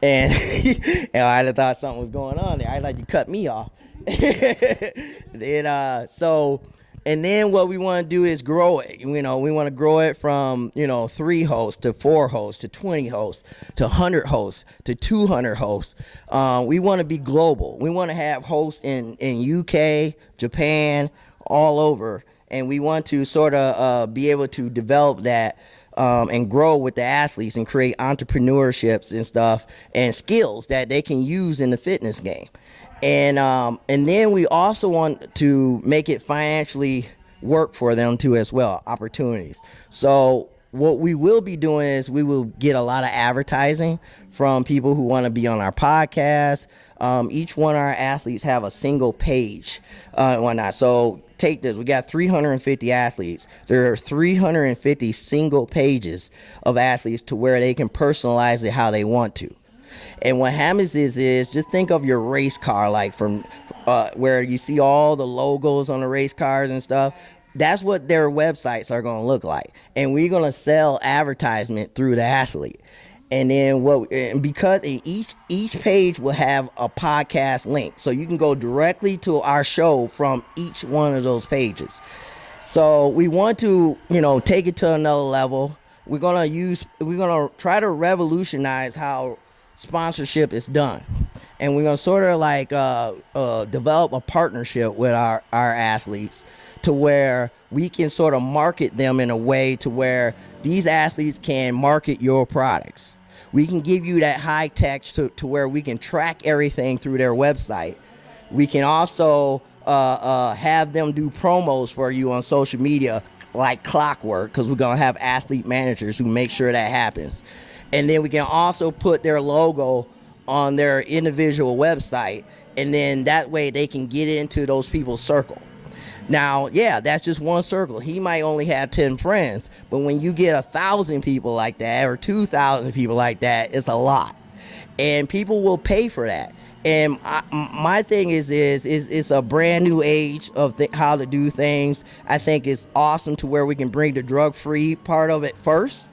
And, and I thought something was going on there. I like to cut me off. then so and then what we want to do is grow it. We want to grow it from 3 hosts to 4 hosts to 20 hosts to 100 hosts to 200 hosts. We want to be global. We want to have hosts in UK, Japan, all over, and we want to sort of be able to develop that and grow with the athletes and create entrepreneurships and stuff and skills that they can use in the fitness game. And then we also want to make it financially work for them too as well, opportunities. So what we will be doing is we will get a lot of advertising from people who want to be on our podcast. Each one of our athletes have a single page and whatnot. So take this, we got 350 athletes. There are 350 single pages of athletes to where they can personalize it how they want to. And what happens is just think of your race car, like from where you see all the logos on the race cars and stuff. That's what their websites are going to look like. And we're going to sell advertisement through the athlete. And then because each page will have a podcast link. So you can go directly to our show from each one of those pages. So we want to, take it to another level. We're going to try to revolutionize how sponsorship is done, and we're gonna sort of like develop a partnership with our athletes to where we can sort of market them in a way to where these athletes can market your products. We can give you that high tech to where we can track everything through their website. We can also have them do promos for you on social media like clockwork, because we're gonna have athlete managers who make sure that happens. And then we can also put their logo on their individual website, and then that way they can get into those people's circle. Now, yeah, that's just one circle. He might only have 10 friends, but when you get 1,000 people like that or 2,000 people like that, it's a lot. And people will pay for that. And my thing is it's a brand new age of how to do things. I think it's awesome to where we can bring the drug-free part of it first.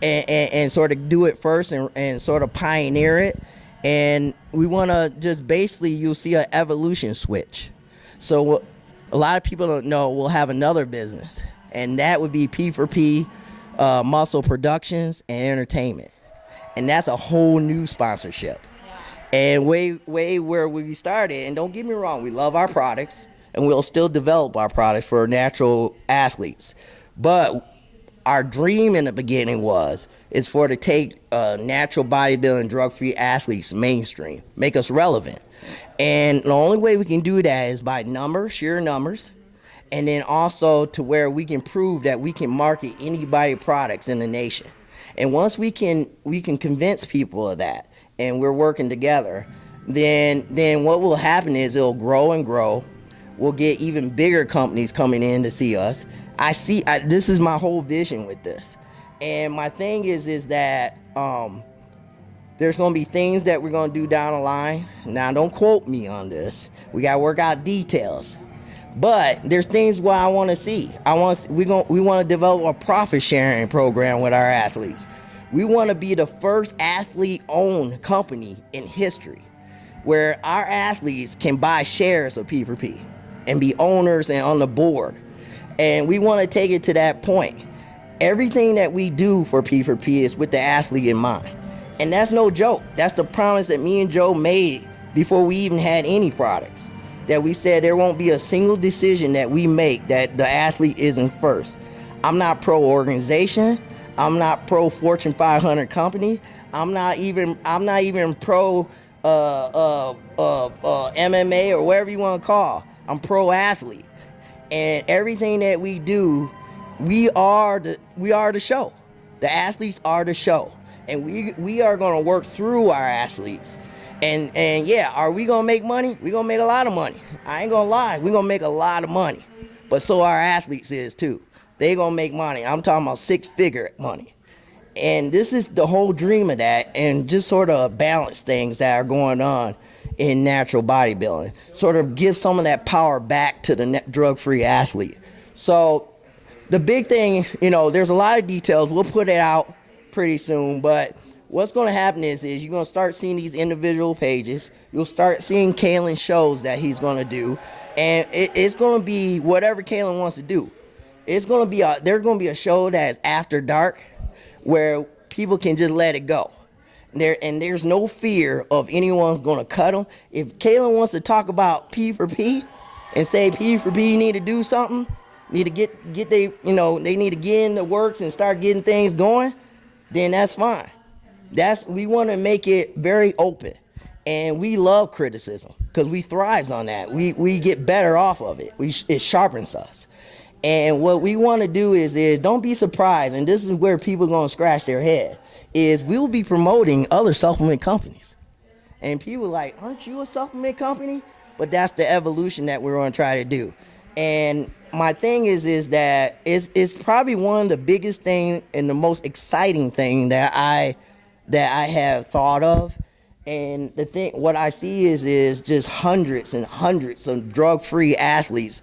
And sort of do it first and sort of pioneer it. And we want to just basically, you'll see an evolution switch. So a lot of people don't know we'll have another business, and that would be P4P, Muscle Productions and Entertainment. And that's a whole new sponsorship. And way where we started, and don't get me wrong, we love our products, and we'll still develop our products for natural athletes. But our dream in the beginning is for to take natural bodybuilding, drug-free athletes mainstream, make us relevant. And the only way we can do that is by sheer numbers, and then also to where we can prove that we can market anybody products in the nation. And once we can convince people of that, and we're working together, then what will happen is it'll grow and grow. We'll get even bigger companies coming in to see us. This is my whole vision with this. And my thing is that there's going to be things that we're going to do down the line. Now, don't quote me on this. We got to work out details. But there's things what I want to see. We want to develop a profit sharing program with our athletes. We want to be the first athlete-owned company in history where our athletes can buy shares of P4P and be owners and on the board. And we want to take it to that point. Everything that we do for P4P is with the athlete in mind. And that's no joke. That's the promise that me and Joe made before we even had any products. That we said there won't be a single decision that we make that the athlete isn't first. I'm not pro-organization. I'm not pro-Fortune 500 company. I'm not even pro MMA or whatever you want to call. I'm pro-athlete. And everything that we do, we are the show. The athletes are the show. And we are going to work through our athletes. And yeah, are we going to make money? We're going to make a lot of money. I ain't going to lie. We're going to make a lot of money. But so our athletes is too. They going to make money. I'm talking about 6-figure money. And this is the whole dream of that, and just sort of balance things that are going on in natural bodybuilding. Sort of give some of that power back to the drug-free athlete. So the big thing, there's a lot of details. We'll put it out pretty soon, but what's going to happen is you're going to start seeing these individual pages. You'll start seeing Kalen shows that he's going to do, and it's going to be whatever Kalen wants to do. It's going to be there's going to be a show that's after dark, where people can just let it go. There's no fear of anyone's going to cut them. If Kalen wants to talk about P4P and say P4P need to do something, need to get they need to get in the works and start getting things going, then that's fine. We want to make it very open, and we love criticism because we thrives on that. We get better off of it. It sharpens us. And what we want to do is don't be surprised, and this is where people are going to scratch their head, is we'll be promoting other supplement companies. And people are like, aren't you a supplement company? But that's the evolution that we're going to try to do. And my thing is that it's probably one of the biggest things and the most exciting thing that I have thought of. And what I see is just hundreds and hundreds of drug-free athletes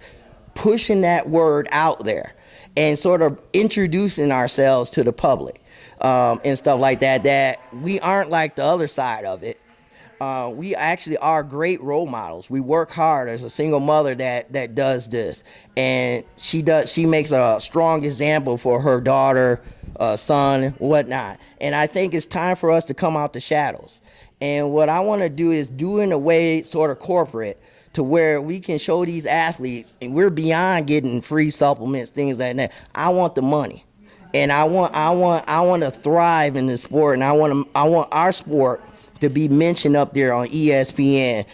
pushing that word out there and sort of introducing ourselves to the public and stuff like that we aren't like the other side of it. We actually are great role models. We work hard. As a single mother that does this, and she makes a strong example for her daughter, son, whatnot. And I think it's time for us to come out the shadows. And what I want to do is do in a way sort of corporate, to where we can show these athletes, and we're beyond getting free supplements, things like that. I want the money, and I want to thrive in this sport, and I want our sport to be mentioned up there on ESPN,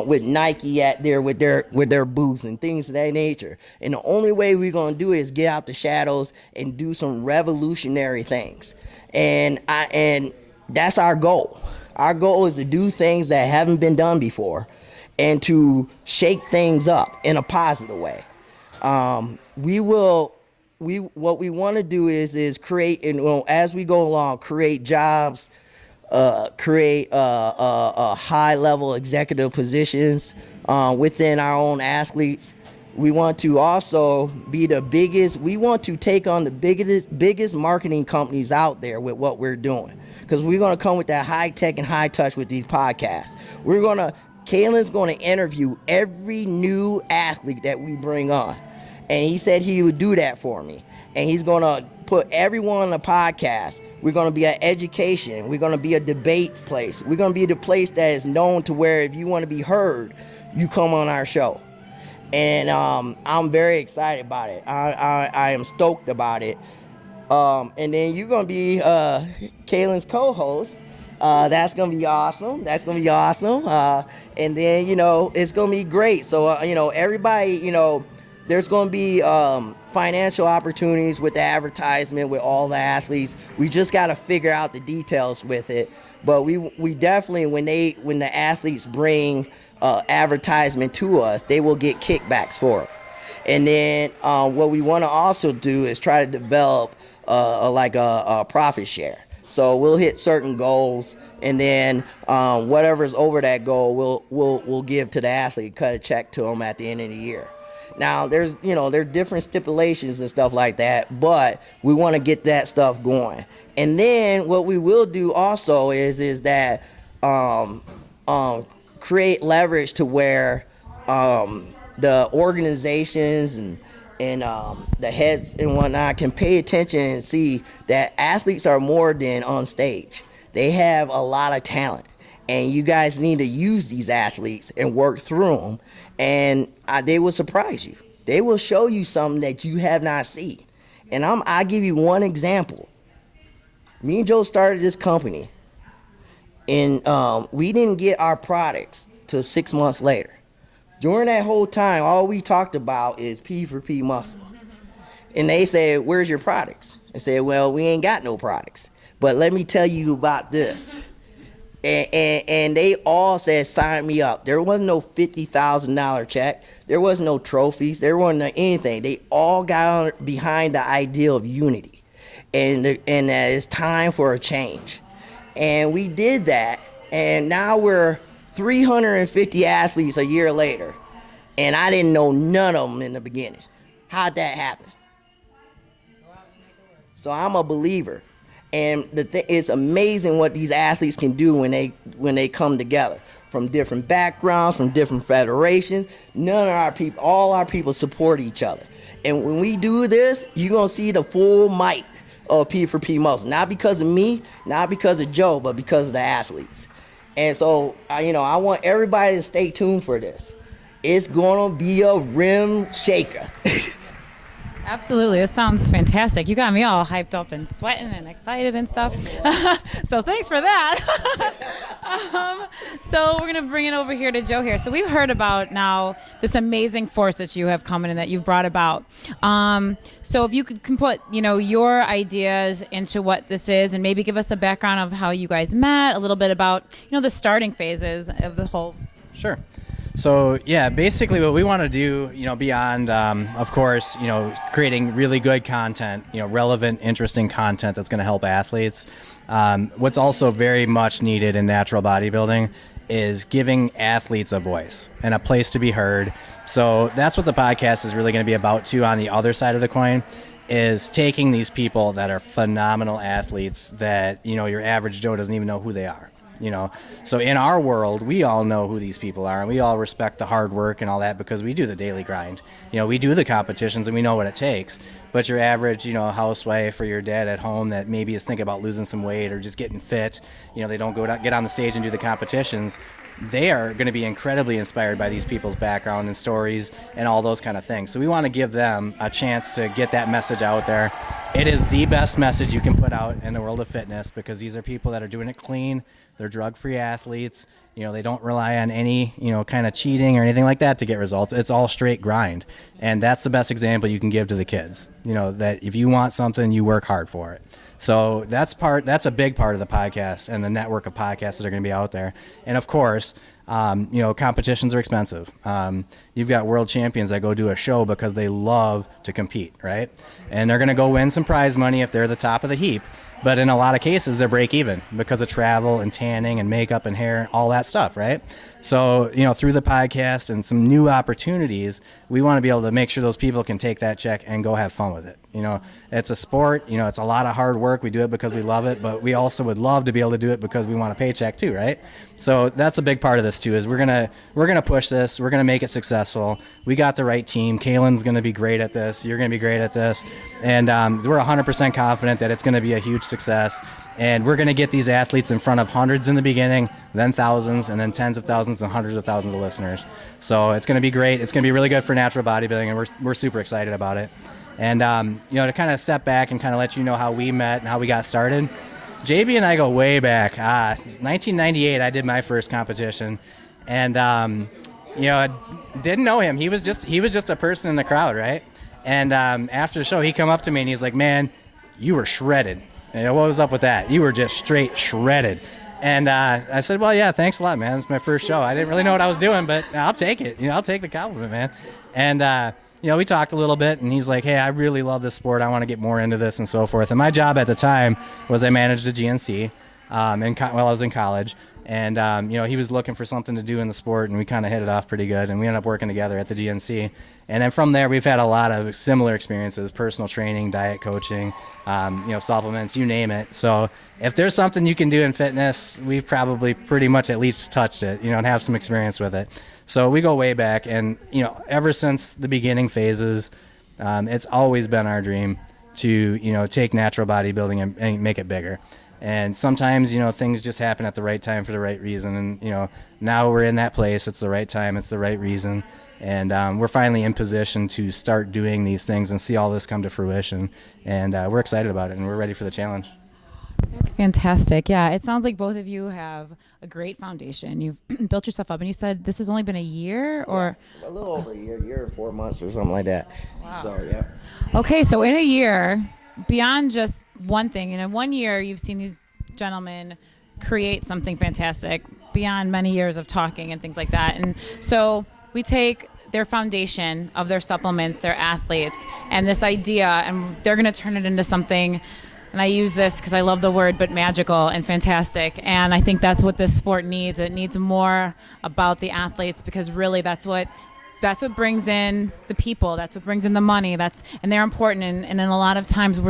with Nike at there with their booths and things of that nature. And the only way we're gonna do it is get out the shadows and do some revolutionary things. And that's our goal. Our goal is to do things that haven't been done before, and to shake things up in a positive way. What we want to do is create, and as we go along, create jobs, create high level executive positions within our own athletes. We want to also be the biggest. We want to take on the biggest marketing companies out there with what we're doing, because we're going to come with that high tech and high touch with these podcasts. Kalen's going to interview every new athlete that we bring on. And he said he would do that for me. And he's going to put everyone on the podcast. We're going to be an education. We're going to be a debate place. We're going to be the place that is known to where if you want to be heard, you come on our show. And I'm very excited about it. I am stoked about it. And then you're going to be Kalen's co-host. That's going to be awesome. And then, it's going to be great. So, everybody, there's going to be financial opportunities with the advertisement with all the athletes. We just got to figure out the details with it. But we definitely, when the athletes bring advertisement to us, they will get kickbacks for it. And then what we want to also do is try to develop a profit share. So we'll hit certain goals, and then whatever's over that goal, we'll give to the athlete, cut a check to them at the end of the year. Now there's different stipulations and stuff like that, but we want to get that stuff going. And then what we will do also is that create leverage to where the organizations and the heads and whatnot can pay attention and see that athletes are more than on stage. They have a lot of talent, and you guys need to use these athletes and work through them, and they will surprise you. They will show you something that you have not seen. And I'll give you one example. Me and Joe started this company, and we didn't get our products till 6 months later. During that whole time, all we talked about is P4P muscle. And they said, where's your products? I said, well, we ain't got no products. But let me tell you about this. And they all said, sign me up. There wasn't no $50,000 check. There wasn't no trophies. There wasn't anything. They all got on behind the ideal of unity. And that it's time for a change. And we did that. And now we're 350 athletes a year later, and I didn't know none of them in the beginning. How'd that happen? So I'm a believer, And it's amazing what these athletes can do when they come together from different backgrounds, from different federations. None of our people, all our people support each other. And when we do this, you're gonna see the full might of P4P Muscle. Not because of me, not because of Joe, but because of the athletes. And so, I want everybody to stay tuned for this. It's gonna be a rim shaker. Absolutely. This sounds fantastic. You got me all hyped up and sweating and excited and stuff. So thanks for that. So we're going to bring it over here to Joe here. So we've heard about now this amazing force that you have coming and that you've brought about. So if you can put, your ideas into what this is and maybe give us a background of how you guys met, a little bit about, the starting phases of the whole. Sure. So yeah, basically what we want to do, beyond, of course, creating really good content, relevant, interesting content that's going to help athletes. What's also very much needed in natural bodybuilding is giving athletes a voice and a place to be heard. So that's what the podcast is really going to be about too. On the other side of the coin is taking these people that are phenomenal athletes that, your average Joe doesn't even know who they are. So in our world, we all know who these people are, and we all respect the hard work and all that because we do the daily grind. We do the competitions and we know what it takes. But your average, housewife or your dad at home that maybe is thinking about losing some weight or just getting fit, they don't get on the stage and do the competitions. They are going to be incredibly inspired by these people's background and stories and all those kind of things. So we want to give them a chance to get that message out there. It is the best message you can put out in the world of fitness because these are people that are doing it clean. They're drug-free athletes. They don't rely on any, kind of cheating or anything like that to get results. It's all straight grind. And that's the best example you can give to the kids. That if you want something, you work hard for it. So that's a big part of the podcast and the network of podcasts that are going to be out there. And of course, competitions are expensive. You've got world champions that go do a show because they love to compete, right? And they're going to go win some prize money if they're the top of the heap. But in a lot of cases, they're break even because of travel and tanning and makeup and hair and all that stuff, right? So, through the podcast and some new opportunities, we want to be able to make sure those people can take that check and go have fun with it. It's a sport, it's a lot of hard work. We do it because we love it, but we also would love to be able to do it because we want a paycheck too, right? So that's a big part of this too, is we're going to push this. We're going to make it successful. We got the right team. Kaylin's going to be great at this. You're going to be great at this. And we're 100% confident that it's going to be a huge success. And we're going to get these athletes in front of hundreds in the beginning, then thousands, and then tens of thousands and hundreds of thousands of listeners. So it's going to be great. It's going to be really good for natural bodybuilding, and we're super excited about it. And, to kind of step back and kind of let you know how we met and how we got started, JB and I go way back. 1998, I did my first competition. And, I didn't know him. He was just a person in the crowd, right? And after the show, he come up to me and he's like, "Man, you were shredded." What was up with that? You were just straight shredded. And I said, "Well, yeah, thanks a lot, man. It's my first show. I didn't really know what I was doing, but I'll take it. I'll take the compliment, man." And, we talked a little bit, and he's like, "Hey, I really love this sport. I want to get more into this and so forth." And my job at the time was I managed a GNC while I was in college. And, he was looking for something to do in the sport, and we kind of hit it off pretty good. And we ended up working together at the GNC. And then from there, we've had a lot of similar experiences, personal training, diet coaching, supplements, you name it. So if there's something you can do in fitness, we've probably pretty much at least touched it, and have some experience with it. So we go way back. And, ever since the beginning phases, it's always been our dream to, take natural bodybuilding and make it bigger. And sometimes, things just happen at the right time for the right reason. And, now we're in that place. It's the right time. It's the right reason. And we're finally in position to start doing these things and see all this come to fruition. And we're excited about it, and we're ready for the challenge. That's fantastic. Yeah, it sounds like both of you have a great foundation. You've built yourself up, and you said this has only been a year or? Yeah, a little over a year and 4 months or something like that. Wow. So, yeah. Okay, so in a year, beyond just one thing, in 1 year, you've seen these gentlemen create something fantastic beyond many years of talking and things like that. And so we take their foundation of their supplements, their athletes, and this idea, and they're going to turn it into something. And I use this because I love the word, but magical and fantastic. And I think that's what this sport needs. It needs more about the athletes, because really that's what brings in the people. That's what brings in the money. And they're important. And a lot of times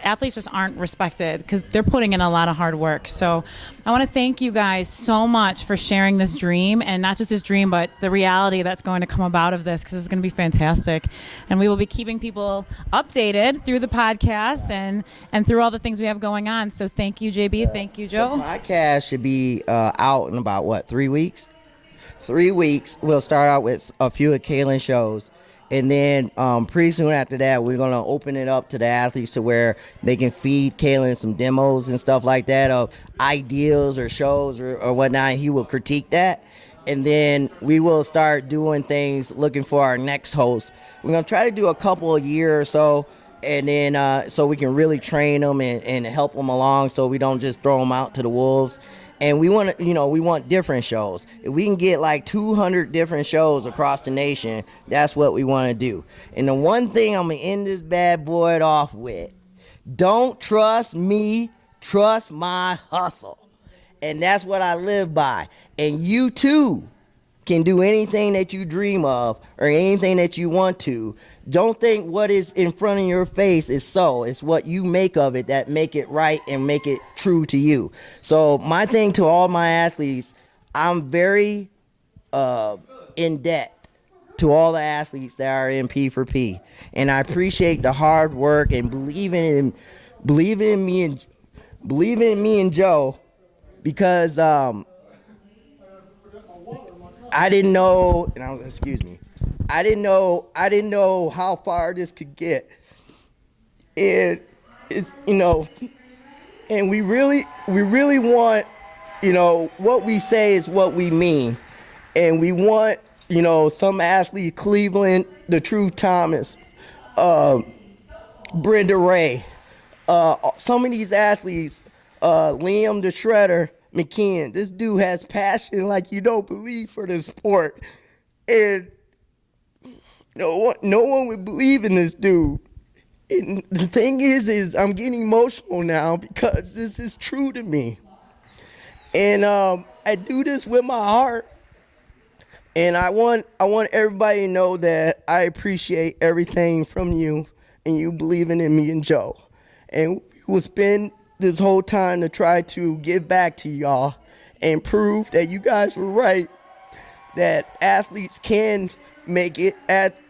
athletes just aren't respected because they're putting in a lot of hard work. So I want to thank you guys so much for sharing this dream, and not just this dream, but the reality that's going to come about of this, because it's going to be fantastic. And we will be keeping people updated through the podcast and through all the things we have going on. So thank you, JB. Thank you, Joe. The podcast should be out in about, 3 weeks? 3 weeks. We'll start out with a few of Kaylin's shows. And then pretty soon after that, we're going to open it up to the athletes to where they can feed Kaylin some demos and stuff like that of ideas or shows or whatnot. He will critique that. And then we will start doing things looking for our next host. We're going to try to do a couple a year or so. And then so we can really train them and help them along so we don't just throw them out to the wolves. And we want to, we want different shows. If we can get like 200 different shows across the nation, that's what we want to do. And the one thing I'm going to end this bad boy off with, don't trust me, trust my hustle. And that's what I live by. And you too can do anything that you dream of or anything that you want to. Don't think what is in front of your face is so. It's what you make of it that make it right and make it true to you. So my thing to all my athletes, I'm very in debt to all the athletes that are in P4P. And I appreciate the hard work and believing in me and Joe, because I didn't know, I didn't know how far this could get. And it's, and we really want, what we say is what we mean. And we want, some athlete, Cleveland, the Truth Thomas, Brenda Ray, some of these athletes, Liam the Shredder McKeon. This dude has passion like you don't believe for the sport. And no one would believe in this dude. And the thing is I'm getting emotional now because this is true to me. And I do this with my heart. And I want everybody to know that I appreciate everything from you and you believing in me and Joe. And we will spend this whole time to try to give back to y'all and prove that you guys were right, that athletes can make it,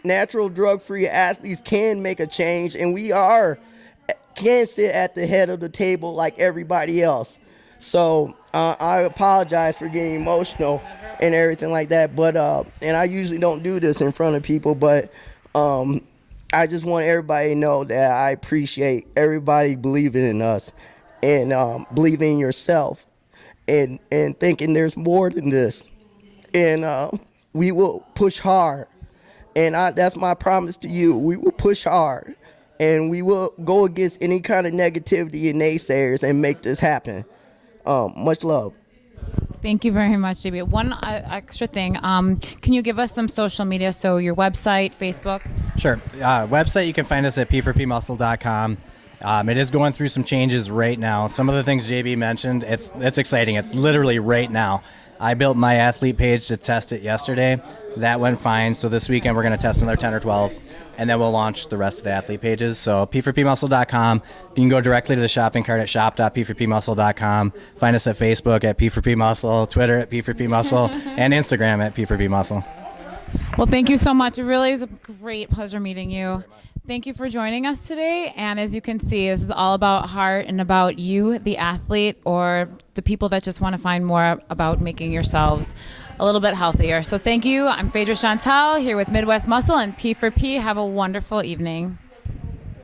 natural drug-free athletes can make a change, and we can sit at the head of the table like everybody else. So I apologize for getting emotional and everything like that, but and I usually don't do this in front of people, but I just want everybody to know that I appreciate everybody believing in us and believing in yourself and thinking there's more than this. And we will push hard. And that's my promise to you. We will push hard. And we will go against any kind of negativity and naysayers and make this happen. Much love. Thank you very much, JB. One extra thing. Can you give us some social media? So your website, Facebook? Sure. Website, you can find us at p4pmuscle.com. It is going through some changes right now. Some of the things JB mentioned, it's exciting. It's literally right now. I built my athlete page to test it yesterday. That went fine. So this weekend we're going to test another 10 or 12, and then we'll launch the rest of the athlete pages. So p4pmuscle.com. You can go directly to the shopping cart at shop.p4pmuscle.com. Find us at Facebook at p4pmuscle, Twitter at p4pmuscle, and Instagram at p4pmuscle. Well, thank you so much. It really is a great pleasure meeting you. Thank you for joining us today. And as you can see, this is all about heart and about you, the athlete, or the people that just want to find more about making yourselves a little bit healthier. So thank you. I'm Phaedra Chantal here with Midwest Muscle and P4P. Have a wonderful evening.